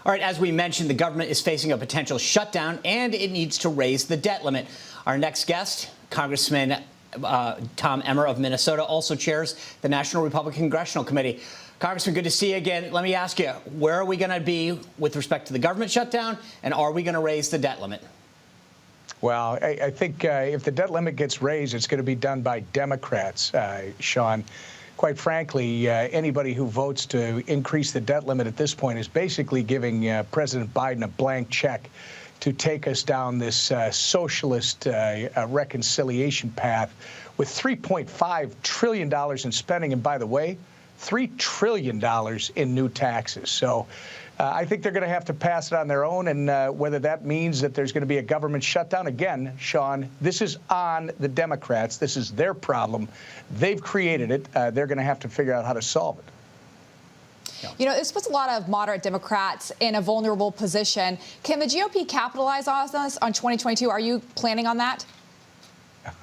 All right, as we mentioned, the government is facing a potential shutdown, and it needs to raise the debt limit. Our next guest, Congressman Tom Emmer of Minnesota, also chairs the National Republican Congressional Committee. Congressman, good to see you again. Let me ask you, where are we going to be with respect to the government shutdown, and are we going to raise the debt limit? Well, I think if the debt limit gets raised, it's going to be done by Democrats, Sean. Quite frankly, anybody who votes to increase the debt limit at this point is basically giving President Biden a blank check to take us down this socialist reconciliation path with $3.5 trillion in spending. And by the way, $3 trillion in new taxes. So I think they're going to have to pass it on their own. And whether that means that there's going to be a government shutdown, again, Sean, this is on the Democrats. This is their problem. They've created it. They're going to have to figure out how to solve it. You know, this puts a lot of moderate Democrats in a vulnerable position. Can the GOP capitalize on this on 2022? Are you planning on that?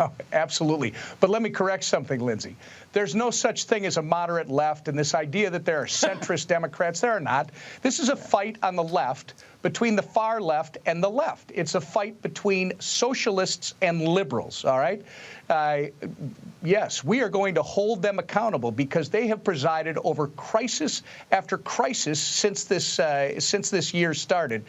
Oh, absolutely. But let me correct something, Lindsay. There's no such thing as a moderate left, and this idea that there are centrist Democrats, there are not. This is a fight on the left between the far left and the left. It's a fight between socialists and liberals, all right? Yes, we are going to hold them accountable because they have presided over crisis after crisis since this year started.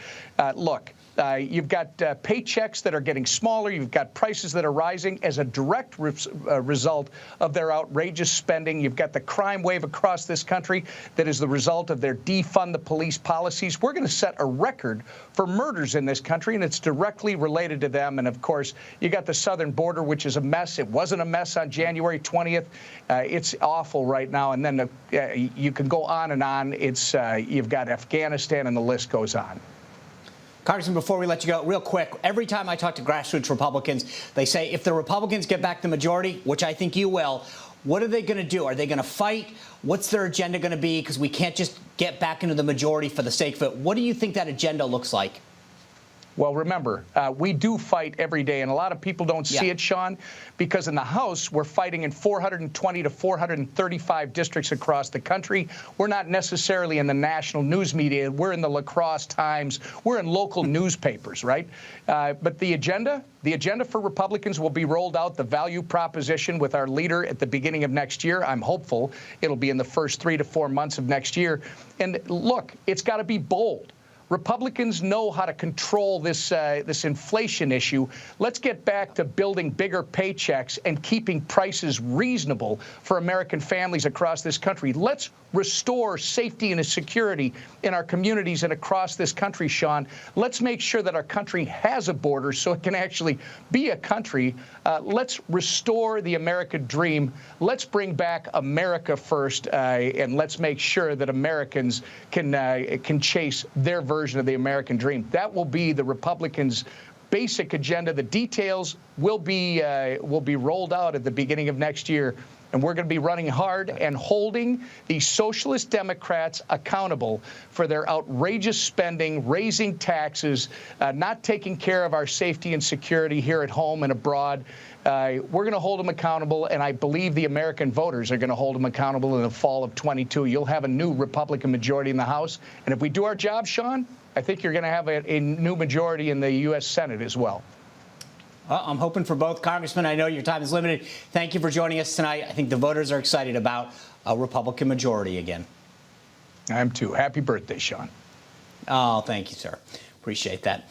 Look. You've got paychecks that are getting smaller. You've got prices that are rising as a direct result of their outrageous spending. You've got the crime wave across this country that is the result of their defund the police policies. We're going to set a record for murders in this country, and it's directly related to them. And, of course, you got the southern border, which is a mess. It wasn't a mess on January 20th. It's awful right now. And then you can go on and on. You've got Afghanistan, and the list goes on. Congressman, before we let you go, real quick, every time I talk to grassroots Republicans, they say if the Republicans get back the majority, which I think you will, what are they going to do? Are they going to fight? What's their agenda going to be? Because we can't just get back into the majority for the sake of it. What do you think that agenda looks like? Well, remember, we do fight every day, and a lot of people don't see it, Sean, because in the House, we're fighting in 420 to 435 districts across the country. We're not necessarily in the national news media. We're in the La Crosse Times. We're in local newspapers, right? But the agenda for Republicans will be rolled out, the value proposition with our leader at the beginning of next year. I'm hopeful it'll be in the first 3 to 4 months of next year. And look, it's got to be bold. Republicans know how to control this inflation issue. Let's get back to building bigger paychecks and keeping prices reasonable for American families across this country. Let's restore safety and security in our communities and across this country, Sean. Let's make sure that our country has a border so it can actually be a country. Let's restore the American dream. Let's bring back America first, and let's make sure that Americans can chase their version of the American dream. That will be the Republicans' basic agenda. The details will be rolled out at the beginning of next year. And we're going to be running hard and holding the socialist Democrats accountable for their outrageous spending, raising taxes, not taking care of our safety and security here at home and abroad. We're going to hold them accountable, and I believe the American voters are going to hold them accountable in the fall of 22. You'll have a new Republican majority in the House. And if we do our job, Sean, I think you're going to have a new majority in the U.S. Senate as well. Well, I'm hoping for both. Congressman, I know your time is limited. Thank you for joining us tonight. I think the voters are excited about a Republican majority again. I'm too. Happy birthday, Sean. Oh, thank you, sir. Appreciate that.